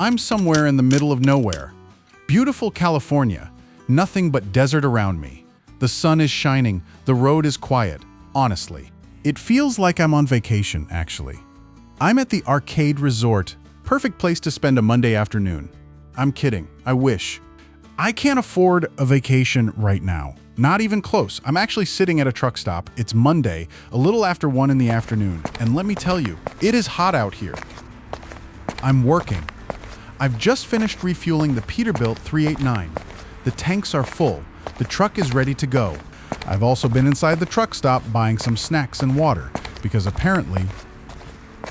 I'm somewhere in the middle of nowhere. Beautiful California, nothing but desert around me. The sun is shining, the road is quiet, honestly. It feels like I'm on vacation, actually. I'm at the Arcade Resort, perfect place to spend a Monday afternoon. I'm kidding, I wish. I can't afford a vacation right now. Not even close. I'm actually sitting at a truck stop. It's Monday, a little after 1 in the afternoon, and let me tell you, it is hot out here. I'm working. I've just finished refueling the Peterbilt 389. The tanks are full. The truck is ready to go. I've also been inside the truck stop buying some snacks and water, because apparently,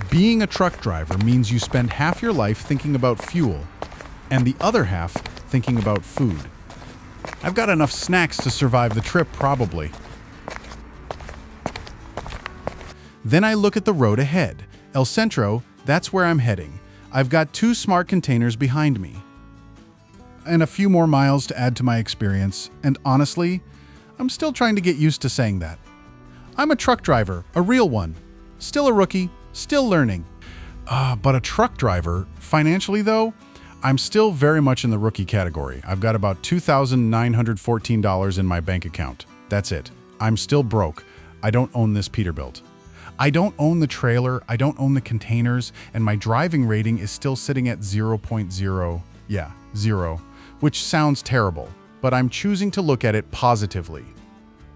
being a truck driver means you spend half your life thinking about fuel, and the other half thinking about food. I've got enough snacks to survive the trip, probably. Then I look at the road ahead. El Centro, that's where I'm heading. I've got 2 smart containers behind me. And a few more miles to add to my experience, and honestly, I'm still trying to get used to saying that. I'm a truck driver, a real one. Still a rookie, still learning. But a truck driver, financially though, I'm still very much in the rookie category. I've got about $2,914 in my bank account. That's it. I'm still broke. I don't own this Peterbilt. I don't own the trailer, I don't own the containers, and my driving rating is still sitting at 0.0. Yeah, 0. Which sounds terrible, but I'm choosing to look at it positively.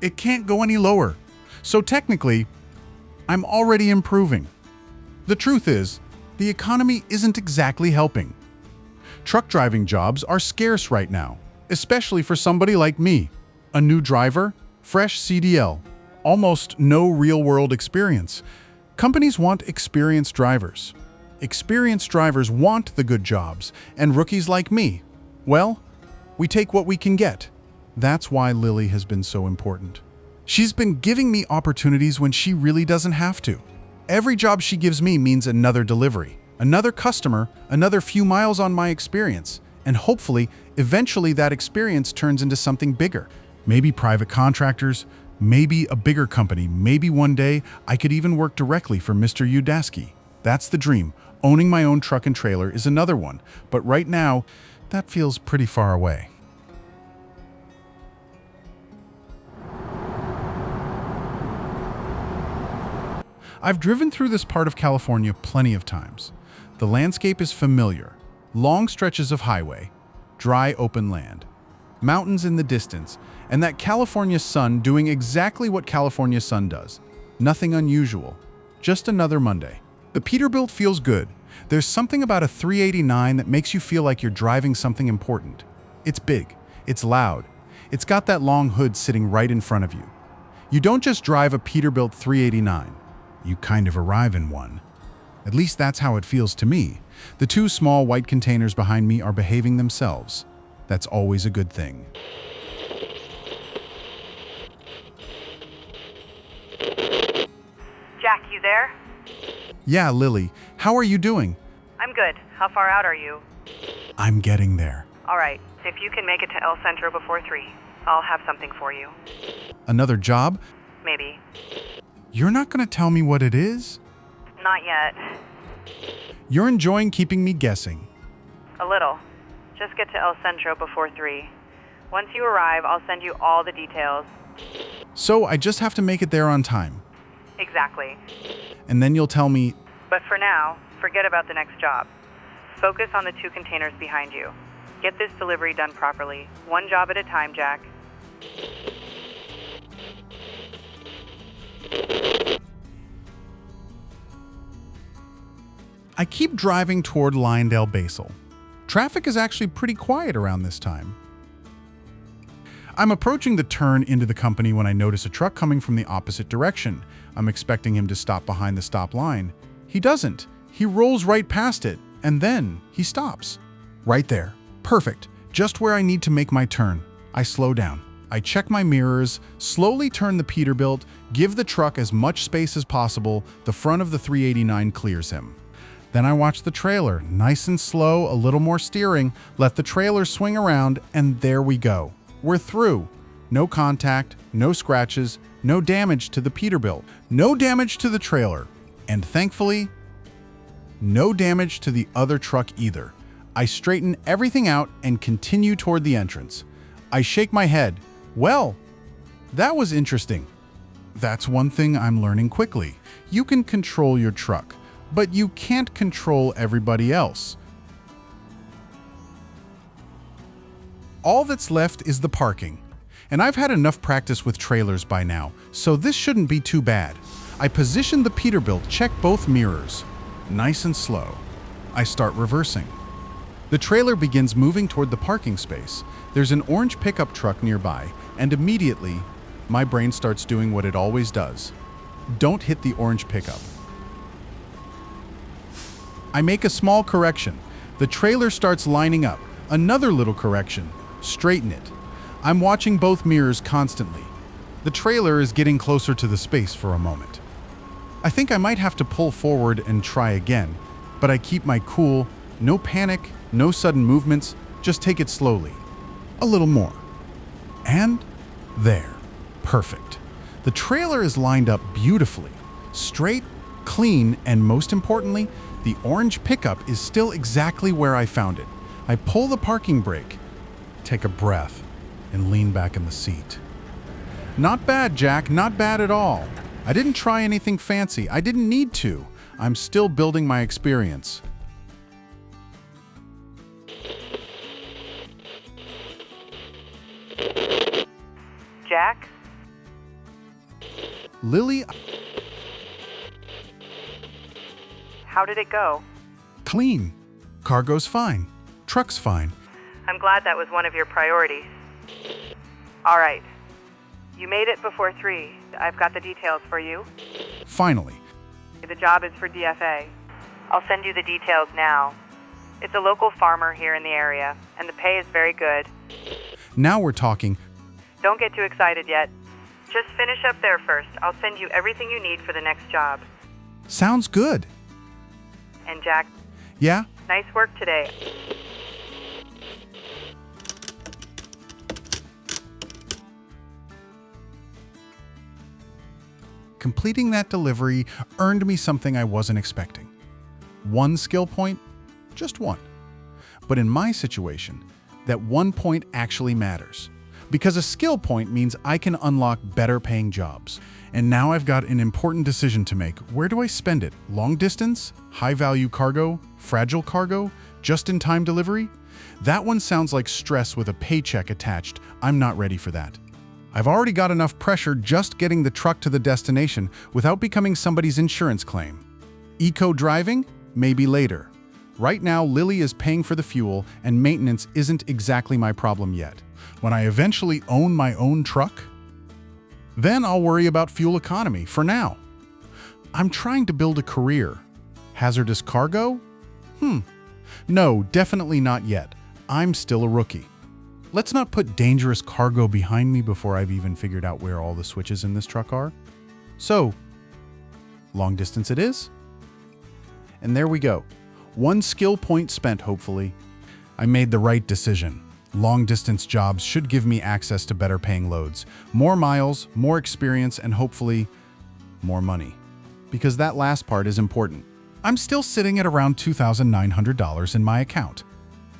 It can't go any lower. So technically, I'm already improving. The truth is, the economy isn't exactly helping. Truck driving jobs are scarce right now, especially for somebody like me. A new driver, fresh CDL, almost no real-world experience. Companies want experienced drivers. Experienced drivers want the good jobs, and rookies like me, well, we take what we can get. That's why Lily has been so important. She's been giving me opportunities when she really doesn't have to. Every job she gives me means another delivery, another customer, another few miles on my experience, and hopefully, eventually that experience turns into something bigger. Maybe private contractors, maybe a bigger company, maybe one day I could even work directly for Mr. Udasky. That's the dream. Owning my own truck and trailer is another one, but right now, that feels pretty far away. I've driven through this part of California plenty of times. The landscape is familiar. Long stretches of highway, dry open land, mountains in the distance, and that California sun doing exactly what California sun does. Nothing unusual. Just another Monday. The Peterbilt feels good. There's something about a 389 that makes you feel like you're driving something important. It's big. It's loud. It's got that long hood sitting right in front of you. You don't just drive a Peterbilt 389. You kind of arrive in one. At least that's how it feels to me. The 2 small white containers behind me are behaving themselves. That's always a good thing. Jack, you there? Yeah, Lily. How are you doing? I'm good. How far out are you? I'm getting there. All right. If you can make it to El Centro before 3, I'll have something for you. Another job? Maybe. You're not going to tell me what it is? Not yet. You're enjoying keeping me guessing. A little. Just get to El Centro before 3. Once you arrive, I'll send you all the details. So I just have to make it there on time. Exactly. And then you'll tell me, But for now, forget about the next job. Focus on the 2 containers behind you. Get this delivery done properly. One job at a time, Jack. I keep driving toward Lyondale Basel. Traffic is actually pretty quiet around this time. I'm approaching the turn into the company when I notice a truck coming from the opposite direction. I'm expecting him to stop behind the stop line. He doesn't. He rolls right past it, and then he stops. Right there. Perfect. Just where I need to make my turn. I slow down. I check my mirrors, slowly turn the Peterbilt, give the truck as much space as possible. The front of the 389 clears him. Then I watch the trailer, nice and slow, a little more steering, let the trailer swing around, and there we go. We're through. No contact, no scratches, no damage to the Peterbilt, no damage to the trailer, and thankfully, no damage to the other truck either. I straighten everything out and continue toward the entrance. I shake my head. Well, that was interesting. That's one thing I'm learning quickly. You can control your truck, but you can't control everybody else. All that's left is the parking. And I've had enough practice with trailers by now, so this shouldn't be too bad. I position the Peterbilt, check both mirrors. Nice and slow. I start reversing. The trailer begins moving toward the parking space. There's an orange pickup truck nearby, and immediately, my brain starts doing what it always does. Don't hit the orange pickup. I make a small correction. The trailer starts lining up. Another little correction. Straighten it. I'm watching both mirrors constantly. The trailer is getting closer to the space for a moment. I think I might have to pull forward and try again, but I keep my cool, no panic, no sudden movements, just take it slowly. A little more. And there. Perfect. The trailer is lined up beautifully. Straight, clean, and most importantly, the orange pickup is still exactly where I found it. I pull the parking brake, take a breath, and lean back in the seat. Not bad, Jack, not bad at all. I didn't try anything fancy. I didn't need to. I'm still building my experience. Jack? Lily, How did it go? clean. Cargo's fine. Truck's fine. I'm glad that was one of your priorities. All right. You made it before 3. I've got the details for you. Finally. The job is for DFA. I'll send you the details now. It's a local farmer here in the area, and the pay is very good. Now we're talking. Don't get too excited yet. Just finish up there first. I'll send you everything you need for the next job. Sounds good. And Jack, Yeah? nice work today. Completing that delivery earned me something I wasn't expecting. One skill point? Just one. But in my situation, that one point actually matters. Because a skill point means I can unlock better paying jobs. And now I've got an important decision to make. Where do I spend it? Long distance? High value cargo? Fragile cargo? Just-in-time delivery? That one sounds like stress with a paycheck attached. I'm not ready for that. I've already got enough pressure just getting the truck to the destination without becoming somebody's insurance claim. Eco-driving? Maybe later. Right now, Lily is paying for the fuel, and maintenance isn't exactly my problem yet. When I eventually own my own truck, then I'll worry about fuel economy for now. I'm trying to build a career. Hazardous cargo? No, definitely not yet. I'm still a rookie. Let's not put dangerous cargo behind me before I've even figured out where all the switches in this truck are. So, long distance it is. And there we go. One skill point spent, hopefully. I made the right decision. Long-distance jobs should give me access to better paying loads, more miles, more experience, and hopefully, more money. Because that last part is important. I'm still sitting at around $2,900 in my account.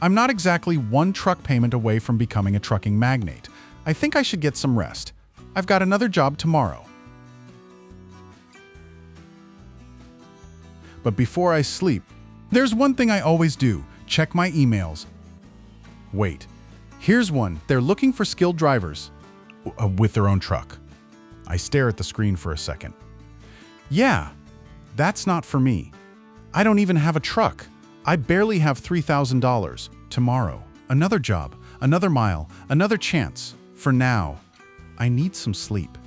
I'm not exactly one truck payment away from becoming a trucking magnate. I think I should get some rest. I've got another job tomorrow. But before I sleep, there's one thing I always do, check my emails. Wait, here's one. They're looking for skilled drivers with their own truck. I stare at the screen for a second. Yeah, that's not for me. I don't even have a truck. I barely have $3,000. Tomorrow, another job, another mile, another chance. For now, I need some sleep.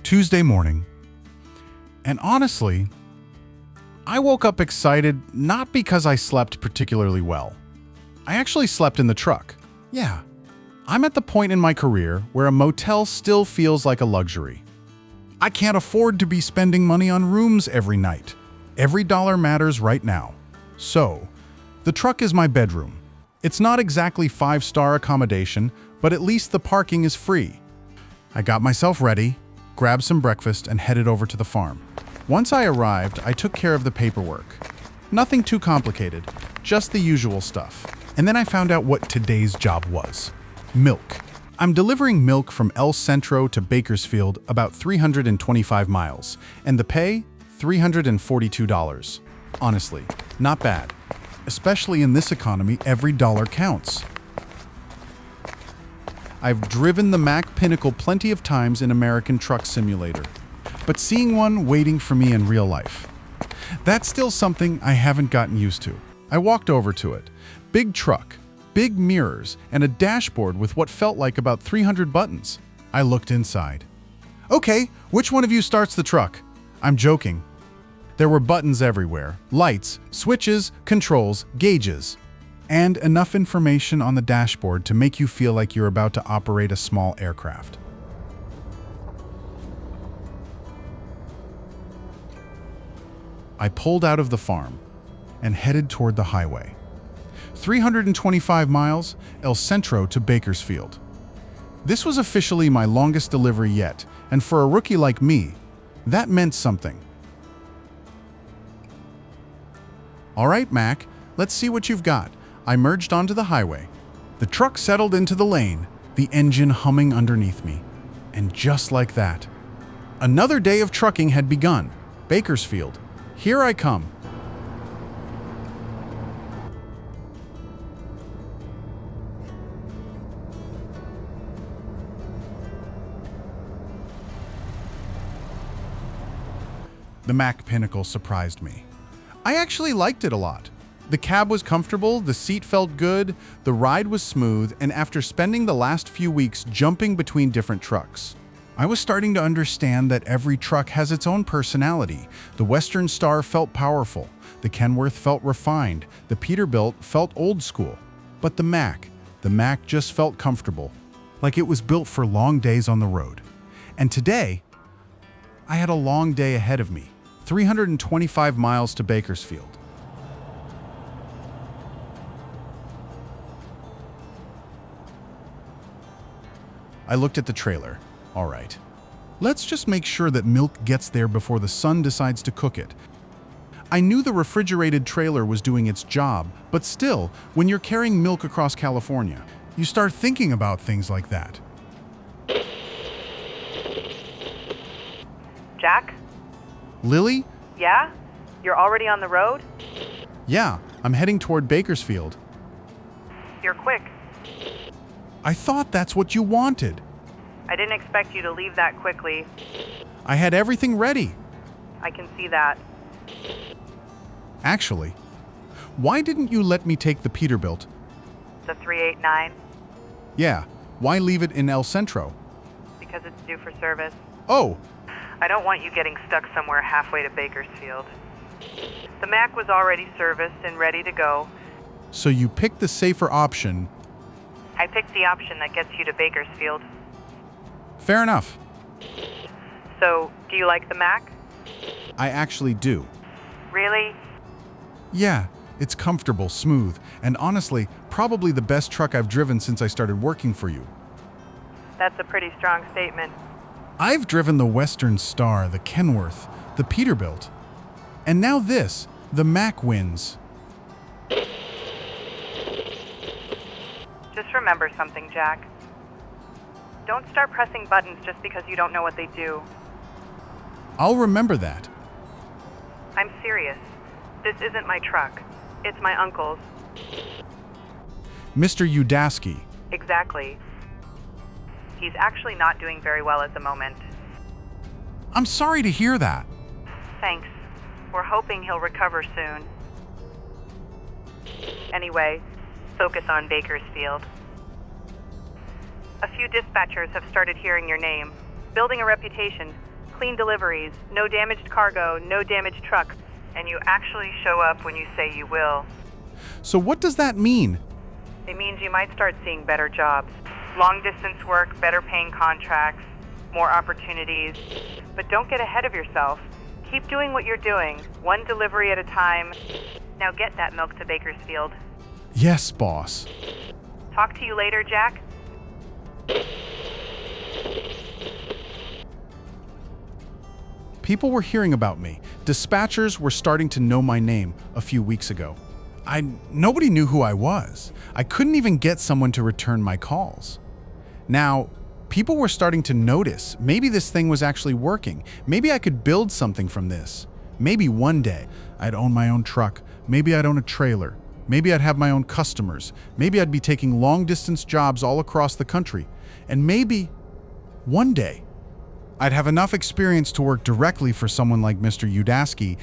Tuesday morning. And honestly, I woke up excited not because I slept particularly well. I actually slept in the truck. Yeah, I'm at the point in my career where a motel still feels like a luxury. I can't afford to be spending money on rooms every night. Every dollar matters right now. So, the truck is my bedroom. It's not exactly 5-star accommodation, but at least the parking is free. I got myself ready, grabbed some breakfast, and headed over to the farm. Once I arrived, I took care of the paperwork. Nothing too complicated, just the usual stuff. And then I found out what today's job was. Milk. I'm delivering milk from El Centro to Bakersfield, about 325 miles, and the pay, $342. Honestly, not bad. Especially in this economy, every dollar counts. I've driven the Mack Pinnacle plenty of times in American Truck Simulator, but seeing one waiting for me in real life, that's still something I haven't gotten used to. I walked over to it. Big truck, big mirrors, and a dashboard with what felt like about 300 buttons. I looked inside. Okay, which one of you starts the truck? I'm joking. There were buttons everywhere, lights, switches, controls, gauges, and enough information on the dashboard to make you feel like you're about to operate a small aircraft. I pulled out of the farm and headed toward the highway. 325 miles, El Centro to Bakersfield. This was officially my longest delivery yet, and for a rookie like me, that meant something. All right, Mac, let's see what you've got. I merged onto the highway. The truck settled into the lane, the engine humming underneath me. And just like that, another day of trucking had begun. Bakersfield, here I come. The Mack Pinnacle surprised me. I actually liked it a lot. The cab was comfortable, the seat felt good, the ride was smooth, and after spending the last few weeks jumping between different trucks, I was starting to understand that every truck has its own personality. The Western Star felt powerful, the Kenworth felt refined, the Peterbilt felt old school. But the Mack just felt comfortable, like it was built for long days on the road. And today, I had a long day ahead of me. 325 miles to Bakersfield. I looked at the trailer. All right. Let's just make sure that milk gets there before the sun decides to cook it. I knew the refrigerated trailer was doing its job, but still, when you're carrying milk across California, you start thinking about things like that. Jack? Lily? Yeah? You're already on the road? Yeah, I'm heading toward Bakersfield. You're quick. I thought that's what you wanted. I didn't expect you to leave that quickly. I had everything ready. I can see that. Actually, why didn't you let me take the Peterbilt? The 389? Yeah, why leave it in El Centro? Because it's due for service. Oh, I don't want you getting stuck somewhere halfway to Bakersfield. The Mac was already serviced and ready to go. so you picked the safer option. I picked the option that gets you to Bakersfield. Fair enough. So, do you like the Mac? I actually do. Really? Yeah, it's comfortable, smooth, and honestly, probably the best truck I've driven since I started working for you. That's a pretty strong statement. I've driven the Western Star, the Kenworth, the Peterbilt, and now this, the Mack wins. Just remember something, Jack. Don't start pressing buttons just because you don't know what they do. I'll remember that. I'm serious. This isn't my truck. It's my uncle's. Mr. Udasky. Exactly. He's actually not doing very well at the moment. I'm sorry to hear that. Thanks. We're hoping he'll recover soon. Anyway, focus on Bakersfield. A few dispatchers have started hearing your name, building a reputation, clean deliveries, no damaged cargo, no damaged trucks, and you actually show up when you say you will. So what does that mean? It means you might start seeing better jobs. Long distance work, better paying contracts, more opportunities. But don't get ahead of yourself. Keep doing what you're doing, one delivery at a time. Now get that milk to Bakersfield. Yes, boss. Talk to you later, Jack. People were hearing about me. Dispatchers were starting to know my name a few weeks ago. Nobody knew who I was. I couldn't even get someone to return my calls. Now, people were starting to notice maybe this thing was actually working. Maybe I could build something from this. Maybe one day I'd own my own truck. Maybe I'd own a trailer. Maybe I'd have my own customers. Maybe I'd be taking long-distance jobs all across the country. And maybe one day I'd have enough experience to work directly for someone like Mr. Udasky.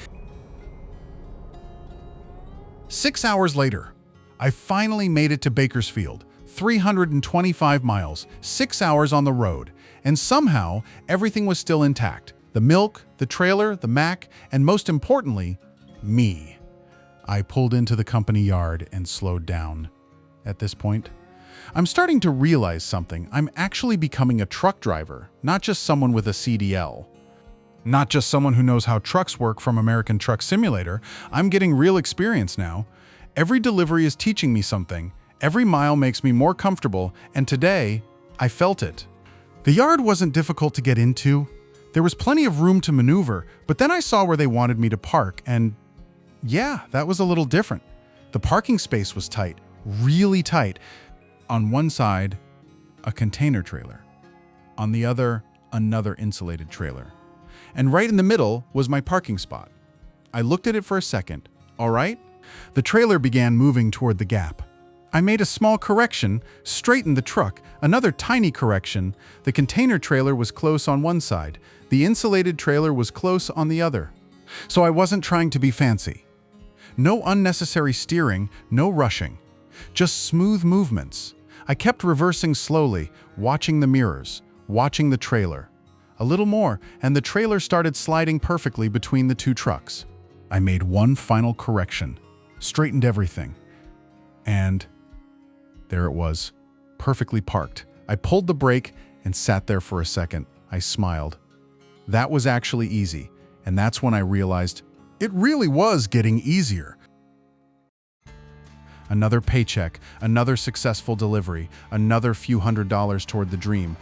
6 hours later, I finally made it to Bakersfield, 325 miles, 6 hours on the road, and somehow everything was still intact. The milk, the trailer, the Mac, and most importantly, me. I pulled into the company yard and slowed down. At this point, I'm starting to realize something. I'm actually becoming a truck driver, not just someone with a CDL. Not just someone who knows how trucks work from American Truck Simulator. I'm getting real experience now. Every delivery is teaching me something. Every mile makes me more comfortable, and today, I felt it. The yard wasn't difficult to get into. There was plenty of room to maneuver, but then I saw where they wanted me to park, and yeah, that was a little different. The parking space was tight, really tight. On one side, a container trailer. On the other, another insulated trailer. And right in the middle was my parking spot. I looked at it for a second. All right? The trailer began moving toward the gap. I made a small correction, straightened the truck, another tiny correction. The container trailer was close on one side. The insulated trailer was close on the other. So I wasn't trying to be fancy. No unnecessary steering, no rushing. Just smooth movements. I kept reversing slowly, watching the mirrors, watching the trailer. A little more, and the trailer started sliding perfectly between the two trucks. I made one final correction, straightened everything, and there it was, perfectly parked. I pulled the brake and sat there for a second. I smiled. That was actually easy, and that's when I realized it really was getting easier. Another paycheck, another successful delivery, another few $100s toward the dream.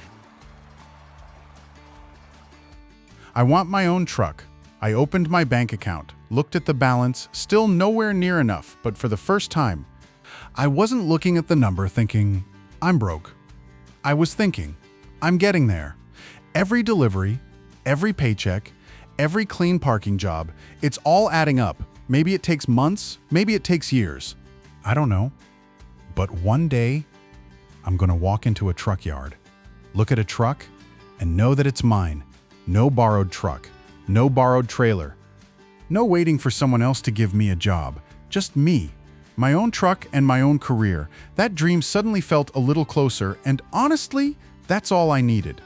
I want my own truck. I opened my bank account, looked at the balance, still nowhere near enough, but for the first time, I wasn't looking at the number thinking, I'm broke. I was thinking, I'm getting there. Every delivery, every paycheck, every clean parking job, it's all adding up. Maybe it takes months, maybe it takes years. I don't know. But one day, I'm gonna walk into a truck yard, look at a truck, and know that it's mine. No borrowed truck, no borrowed trailer, no waiting for someone else to give me a job. Just me, my own truck and my own career. That dream suddenly felt a little closer, and honestly, that's all I needed.